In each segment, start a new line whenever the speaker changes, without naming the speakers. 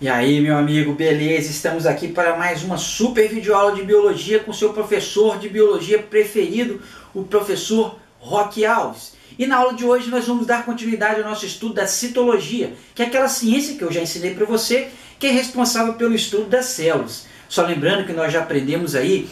E aí, meu amigo, beleza? Estamos aqui para mais uma super videoaula de biologia com seu professor de biologia preferido, o professor Roque Alves. E na aula de hoje nós vamos dar continuidade ao nosso estudo da citologia, que é aquela ciência que eu já ensinei para você, que é responsável pelo estudo das células. Só lembrando que nós já aprendemos aí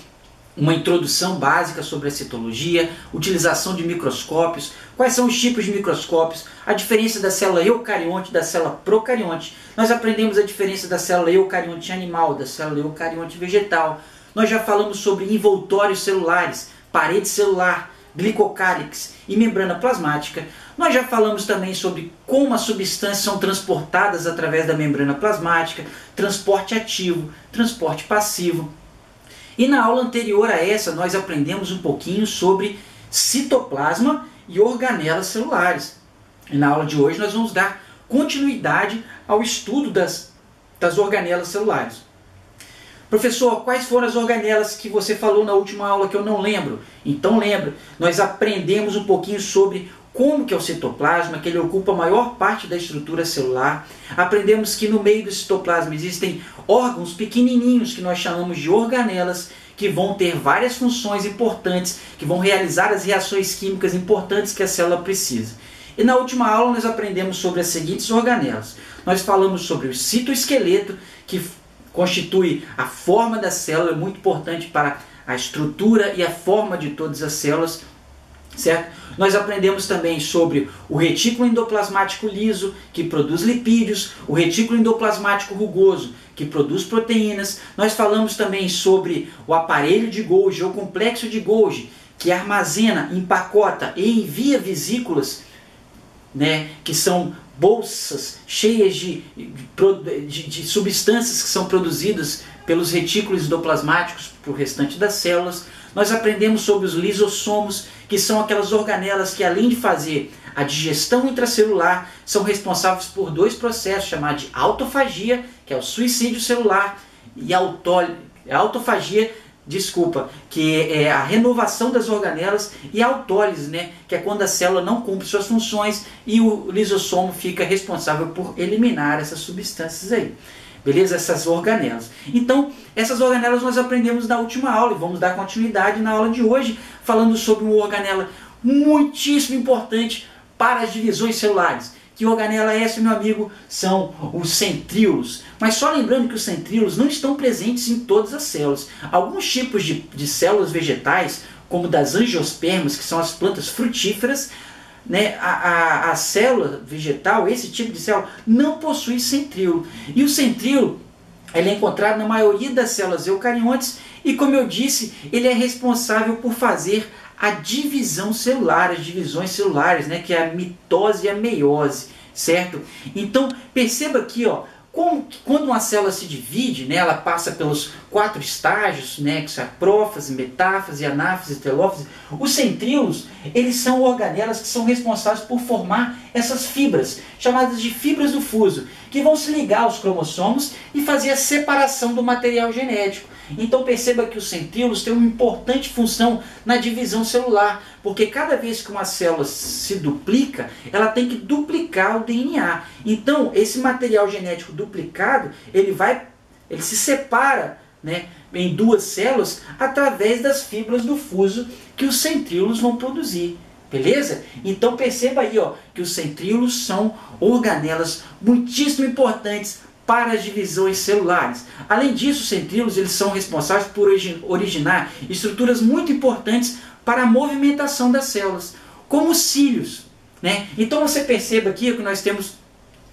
uma introdução básica sobre a citologia, utilização de microscópios, quais são os tipos de microscópios, a diferença da célula eucarionte e da célula procarionte. Nós aprendemos a diferença da célula eucarionte animal, da célula eucarionte vegetal. Nós já falamos sobre envoltórios celulares, parede celular, glicocálix e membrana plasmática. Nós já falamos também sobre como as substâncias são transportadas através da membrana plasmática, transporte ativo, transporte passivo. E na aula anterior a essa, nós aprendemos um pouquinho sobre citoplasma e organelas celulares. E na aula de hoje nós vamos dar continuidade ao estudo das organelas celulares. Professor, quais foram as organelas que você falou na última aula que eu não lembro? Então lembra, nós aprendemos um pouquinho sobre como que é o citoplasma, que ele ocupa a maior parte da estrutura celular. Aprendemos que no meio do citoplasma existem órgãos pequenininhos que nós chamamos de organelas, que vão ter várias funções importantes, que vão realizar as reações químicas importantes que a célula precisa. E na última aula nós aprendemos sobre as seguintes organelas. Nós falamos sobre o citoesqueleto, que constitui a forma da célula, é muito importante para a estrutura e a forma de todas as células, certo? Nós aprendemos também sobre o retículo endoplasmático liso, que produz lipídios, o retículo endoplasmático rugoso, que produz proteínas. Nós falamos também sobre o aparelho de Golgi, ou complexo de Golgi, que armazena, empacota e envia vesículas, que são bolsas cheias de substâncias que são produzidas pelos retículos endoplasmáticos para o restante das células. Nós aprendemos sobre os lisossomos, que são aquelas organelas que, além de fazer a digestão intracelular, são responsáveis por dois processos chamados de autofagia, que é o suicídio celular, e autofagia, que é a renovação das organelas, e a autólise, que é quando a célula não cumpre suas funções e o lisossomo fica responsável por eliminar essas substâncias aí. Beleza? Essas organelas. Então, essas organelas nós aprendemos na última aula e vamos dar continuidade na aula de hoje, falando sobre uma organela muitíssimo importante para as divisões celulares. Que organela é essa, meu amigo? São os centríolos. Mas só lembrando que os centríolos não estão presentes em todas as células. Alguns tipos de células vegetais, como das angiospermas, que são as plantas frutíferas, a célula vegetal, esse tipo de célula, não possui centríolo. E o centríolo ele é encontrado na maioria das células eucariontes e, como eu disse, ele é responsável por fazer a divisão celular, as divisões celulares, que é a mitose e a meiose, certo? Então, perceba aqui, quando uma célula se divide, ela passa pelos 4 estágios, que são a prófase, metáfase, anáfase e telófase. Os centríolos, eles são organelas que são responsáveis por formar essas fibras, chamadas de fibras do fuso, que vão se ligar aos cromossomos e fazer a separação do material genético. Então perceba que os centríolos têm uma importante função na divisão celular, porque cada vez que uma célula se duplica, ela tem que duplicar o DNA. Então esse material genético duplicado, ele se separa em 2 células através das fibras do fuso que os centríolos vão produzir. Beleza? Então perceba aí que os centríolos são organelas muitíssimo importantes para as divisões celulares. Além disso, os centríolos eles são responsáveis por originar estruturas muito importantes para a movimentação das células, como os cílios. Então você perceba aqui que nós temos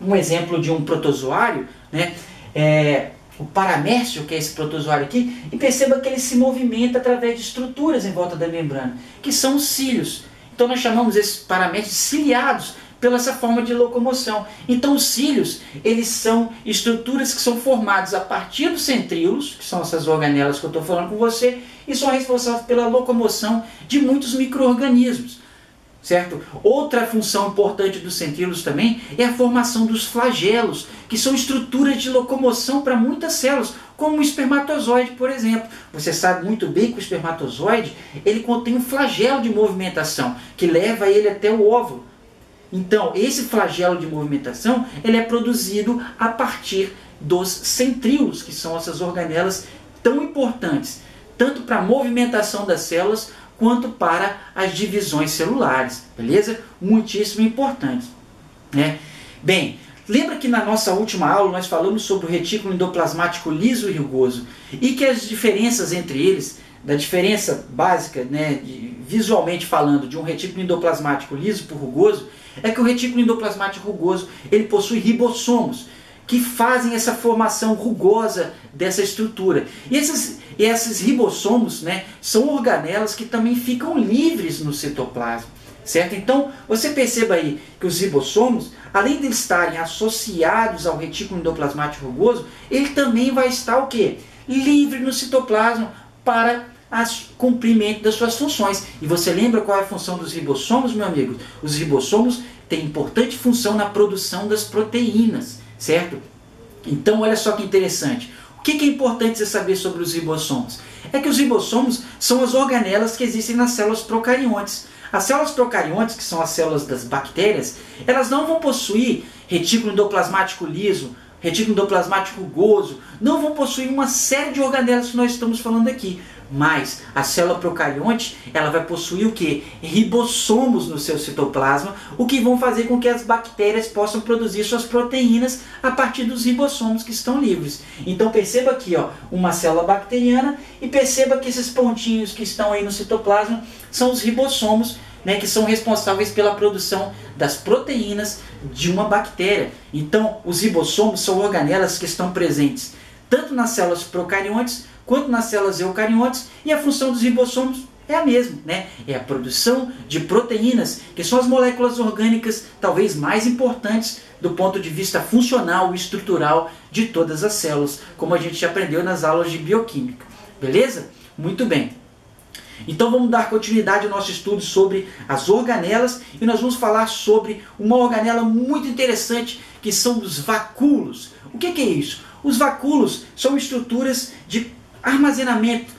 um exemplo de um protozoário, o paramércio, que é esse protozoário aqui, e perceba que ele se movimenta através de estruturas em volta da membrana, que são os cílios. Então nós chamamos esses paramércios de ciliados, pela essa forma de locomoção. Então os cílios, eles são estruturas que são formadas a partir dos centríolos, que são essas organelas que eu estou falando com você, e são responsáveis pela locomoção de muitos micro-organismos, certo? Outra função importante dos centríolos também é a formação dos flagelos, que são estruturas de locomoção para muitas células, como o espermatozoide, por exemplo. Você sabe muito bem que o espermatozoide, ele contém um flagelo de movimentação, que leva ele até o óvulo. Então, esse flagelo de movimentação, ele é produzido a partir dos centríolos, que são essas organelas tão importantes, tanto para a movimentação das células, quanto para as divisões celulares, beleza? Muitíssimo importante, né? Bem, lembra que na nossa última aula nós falamos sobre o retículo endoplasmático liso e rugoso, e que as diferenças entre eles, da diferença básica, né, visualmente falando, de um retículo endoplasmático liso para o rugoso, é que o retículo endoplasmático rugoso ele possui ribossomos, que fazem essa formação rugosa dessa estrutura. E esses ribossomos, né, são organelas que também ficam livres no citoplasma, certo? Então, você perceba aí que os ribossomos, além de estarem associados ao retículo endoplasmático rugoso, ele também vai estar o quê? Livre no citoplasma para cumprimento das suas funções. E você lembra qual é a função dos ribossomos, meu amigo? Os ribossomos têm importante função na produção das proteínas, certo? Então, olha só que interessante. O que é importante você saber sobre os ribossomos? É que os ribossomos são as organelas que existem nas células procariontes. As células procariontes, que são as células das bactérias, elas não vão possuir retículo endoplasmático liso, retículo endoplasmático rugoso, não vão possuir uma série de organelas que nós estamos falando aqui. Mas a célula procarionte, ela vai possuir o quê? Ribossomos no seu citoplasma, o que vão fazer com que as bactérias possam produzir suas proteínas a partir dos ribossomos que estão livres. Então perceba aqui, ó, uma célula bacteriana, e perceba que esses pontinhos que estão aí no citoplasma são os ribossomos, né, que são responsáveis pela produção das proteínas de uma bactéria. Então os ribossomos são organelas que estão presentes tanto nas células procariontes quanto nas células eucariontes, e a função dos ribossomos é a mesma, né? É a produção de proteínas, que são as moléculas orgânicas talvez mais importantes do ponto de vista funcional e estrutural de todas as células, como a gente já aprendeu nas aulas de bioquímica. Beleza? Muito bem. Então vamos dar continuidade ao nosso estudo sobre as organelas, e nós vamos falar sobre uma organela muito interessante, que são os vacúolos. O que é isso? Os vacúolos são estruturas de armazenamento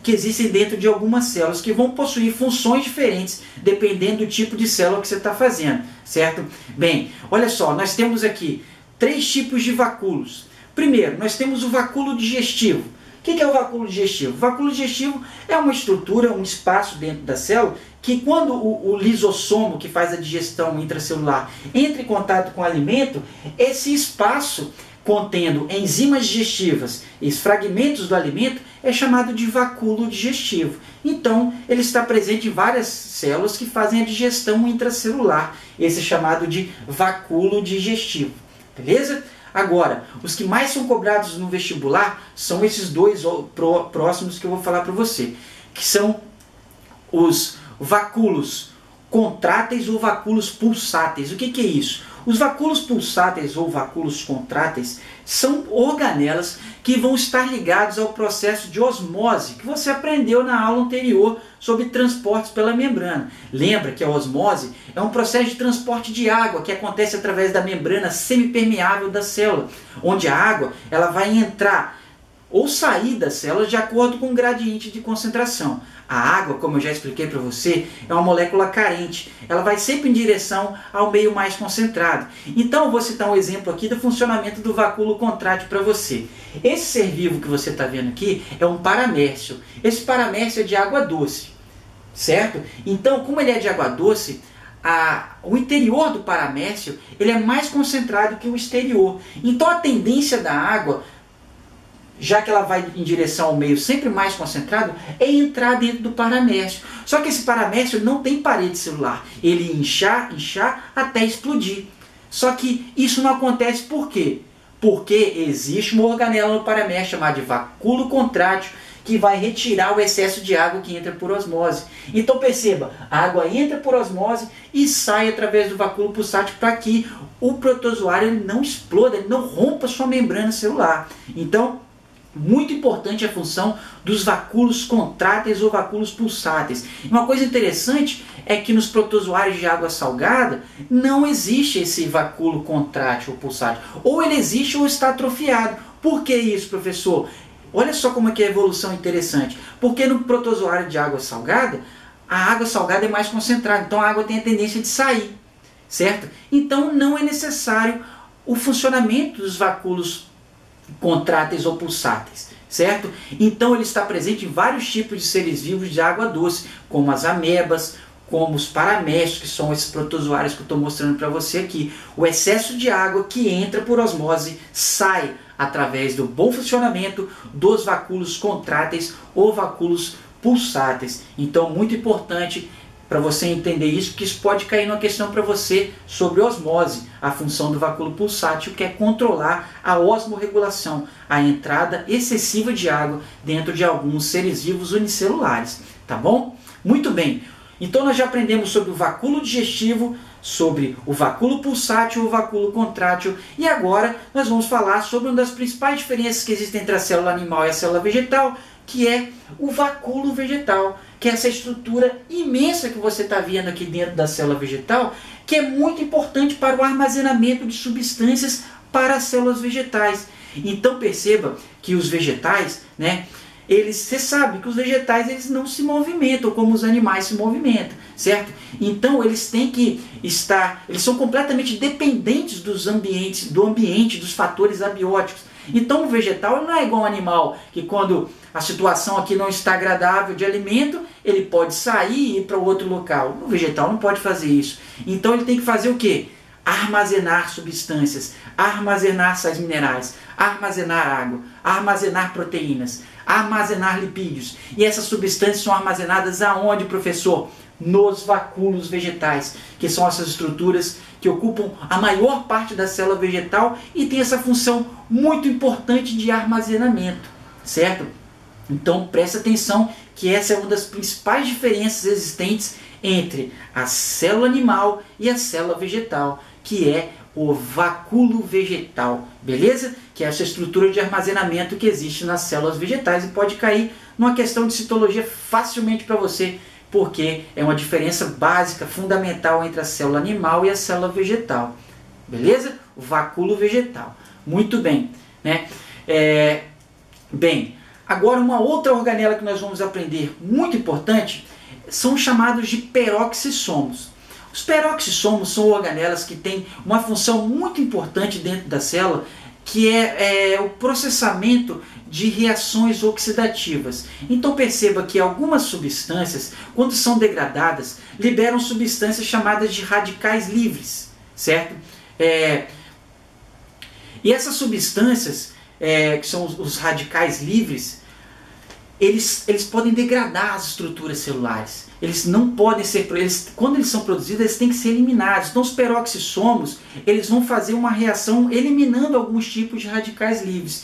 que existem dentro de algumas células, que vão possuir funções diferentes dependendo do tipo de célula que você está fazendo, certo? Bem, olha só, nós temos aqui 3 tipos de vacúolos. Primeiro, nós temos o vacúolo digestivo. O que é o vacúolo digestivo? O vacúolo digestivo é uma estrutura, um espaço dentro da célula, que quando o lisossomo, que faz a digestão intracelular, entra em contato com o alimento, esse espaço contendo enzimas digestivas e fragmentos do alimento é chamado de vacúolo digestivo. Então, ele está presente em várias células que fazem a digestão intracelular. Esse é chamado de vacúolo digestivo. Beleza? Agora, os que mais são cobrados no vestibular são esses dois próximos que eu vou falar para você, que são os vacúolos contráteis ou vacúolos pulsáteis. O que é isso? Os vacúolos pulsáteis ou vacúolos contráteis são organelas que vão estar ligados ao processo de osmose, que você aprendeu na aula anterior sobre transportes pela membrana. Lembra que a osmose é um processo de transporte de água que acontece através da membrana semipermeável da célula, onde a água ela vai entrar ou sair da célula de acordo com o gradiente de concentração. A água, como eu já expliquei para você, é uma molécula carente. Ela vai sempre em direção ao meio mais concentrado. Então eu vou citar um exemplo aqui do funcionamento do vacúolo contrátil para você. Esse ser vivo que você está vendo aqui é um paramércio. Esse paramércio é de água doce, certo? Então, como ele é de água doce, o interior do paramércio ele é mais concentrado que o exterior. Então a tendência da água, já que ela vai em direção ao meio sempre mais concentrado, é entrar dentro do paramércio. Só que esse paramércio não tem parede celular. Ele inchar até explodir. Só que isso não acontece por quê? Porque existe uma organela no paramércio chamada de vacúolo contrátil, que vai retirar o excesso de água que entra por osmose. Então perceba, a água entra por osmose e sai através do vacúolo pulsátil para que o protozoário ele não exploda, ele não rompa sua membrana celular. Então, muito importante a função dos vacúolos contráteis ou vacúolos pulsáteis. Uma coisa interessante é que nos protozoários de água salgada não existe esse vacúolo contrátil ou pulsátil. Ou ele existe ou está atrofiado. Por que isso, professor? Olha só como é que é a evolução interessante. Porque no protozoário de água salgada, a água salgada é mais concentrada. Então a água tem a tendência de sair, certo? Então não é necessário o funcionamento dos vacúolos contráteis ou pulsáteis, certo? Então ele está presente em vários tipos de seres vivos de água doce, como as amebas, como os paramécios, que são esses protozoários que eu estou mostrando para você aqui. O excesso de água que entra por osmose sai através do bom funcionamento dos vacúolos contráteis ou vacúolos pulsáteis. Então, muito importante para você entender isso, porque isso pode cair numa questão para você sobre osmose, a função do vacúolo pulsátil, que é controlar a osmorregulação, a entrada excessiva de água dentro de alguns seres vivos unicelulares, tá bom? Muito bem. Então nós já aprendemos sobre o vacúolo digestivo, sobre o vacúolo pulsátil, o vacúolo contrátil, e agora nós vamos falar sobre uma das principais diferenças que existem entre a célula animal e a célula vegetal, que é o vacúolo vegetal, que é essa estrutura imensa que você está vendo aqui dentro da célula vegetal, que é muito importante para o armazenamento de substâncias para as células vegetais. Então perceba que os vegetais, né, você sabe que os vegetais eles não se movimentam como os animais se movimentam, certo? Então eles têm que eles são completamente dependentes do ambiente, dos fatores abióticos. Então o vegetal não é igual ao animal, que quando a situação aqui não está agradável de alimento, ele pode sair e ir para outro local. O vegetal não pode fazer isso. Então ele tem que fazer o quê? Armazenar substâncias, armazenar sais minerais, armazenar água, armazenar proteínas, armazenar lipídios. E essas substâncias são armazenadas aonde, professor? Nos vacúolos vegetais, que são essas estruturas que ocupam a maior parte da célula vegetal e tem essa função muito importante de armazenamento, certo? Então preste atenção que essa é uma das principais diferenças existentes entre a célula animal e a célula vegetal, que é o vacúolo vegetal, beleza? Que é essa estrutura de armazenamento que existe nas células vegetais e pode cair numa questão de citologia facilmente para você, porque é uma diferença básica, fundamental entre a célula animal e a célula vegetal, beleza? O vacúolo vegetal. Muito bem, né? Bem, agora uma outra organela que nós vamos aprender muito importante são chamados de peroxissomos. Os peroxissomos são organelas que têm uma função muito importante dentro da célula, que é o processamento de reações oxidativas. Então perceba que algumas substâncias, quando são degradadas, liberam substâncias chamadas de radicais livres, certo? E essas substâncias, que são os radicais livres, eles podem degradar as estruturas celulares. Eles não podem ser, quando eles são produzidos, eles têm que ser eliminados. Então os peroxissomos, eles vão fazer uma reação eliminando alguns tipos de radicais livres.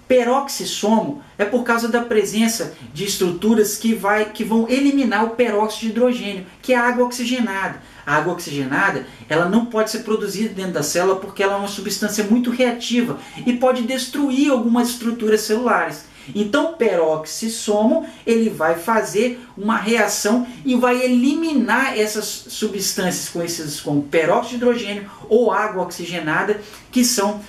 Peroxissomo é por causa da presença de estruturas que vão eliminar o peróxido de hidrogênio, que é a água oxigenada. A água oxigenada, ela não pode ser produzida dentro da célula porque ela é uma substância muito reativa e pode destruir algumas estruturas celulares. Então o peroxissomo ele vai fazer uma reação e vai eliminar essas substâncias conhecidas como peróxido de hidrogênio ou água oxigenada, que são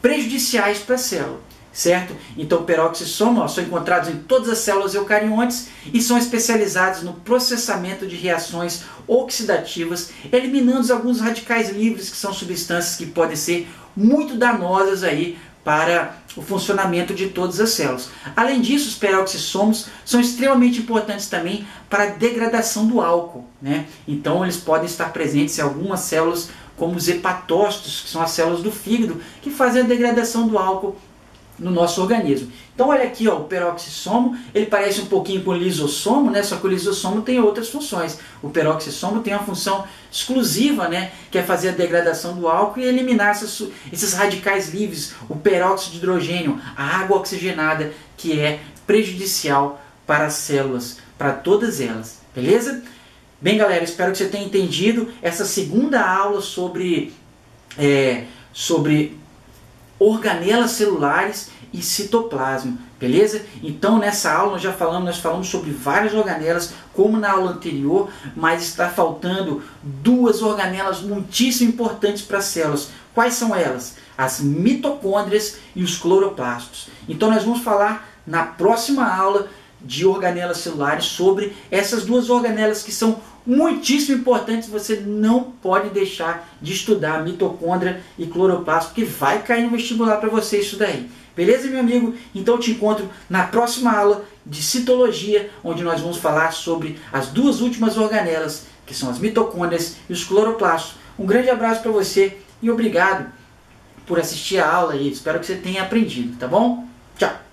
prejudiciais para a célula, certo? Então peroxissomos são encontrados em todas as células eucariontes e são especializados no processamento de reações oxidativas, eliminando alguns radicais livres, que são substâncias que podem ser muito danosas aí para o funcionamento de todas as células. Além disso, os peroxissomos são extremamente importantes também para a degradação do álcool, né? Então eles podem estar presentes em algumas células, como os hepatócitos, que são as células do fígado, que fazem a degradação do álcool no nosso organismo. Então olha aqui, ó, o peroxissomo, ele parece um pouquinho com o lisossomo, né? Só que o lisossomo tem outras funções. O peroxissomo tem uma função exclusiva, né? Que é fazer a degradação do álcool e eliminar esses radicais livres, o peróxido de hidrogênio, a água oxigenada, que é prejudicial para as células, para todas elas, beleza? Bem, galera, espero que você tenha entendido essa segunda aula sobre organelas celulares e citoplasma, beleza? Então nessa aula nós falamos sobre várias organelas, como na aula anterior, mas está faltando duas organelas muitíssimo importantes para as células. Quais são elas? As mitocôndrias e os cloroplastos. Então nós vamos falar na próxima aula de organelas celulares sobre essas duas organelas que são muitíssimo importantes. Você não pode deixar de estudar mitocôndria e cloroplasto, porque vai cair no vestibular para você isso daí. Beleza, meu amigo? Então eu te encontro na próxima aula de citologia, onde nós vamos falar sobre as duas últimas organelas, que são as mitocôndrias e os cloroplastos. Um grande abraço para você e obrigado por assistir a aula e espero que você tenha aprendido, tá bom? Tchau!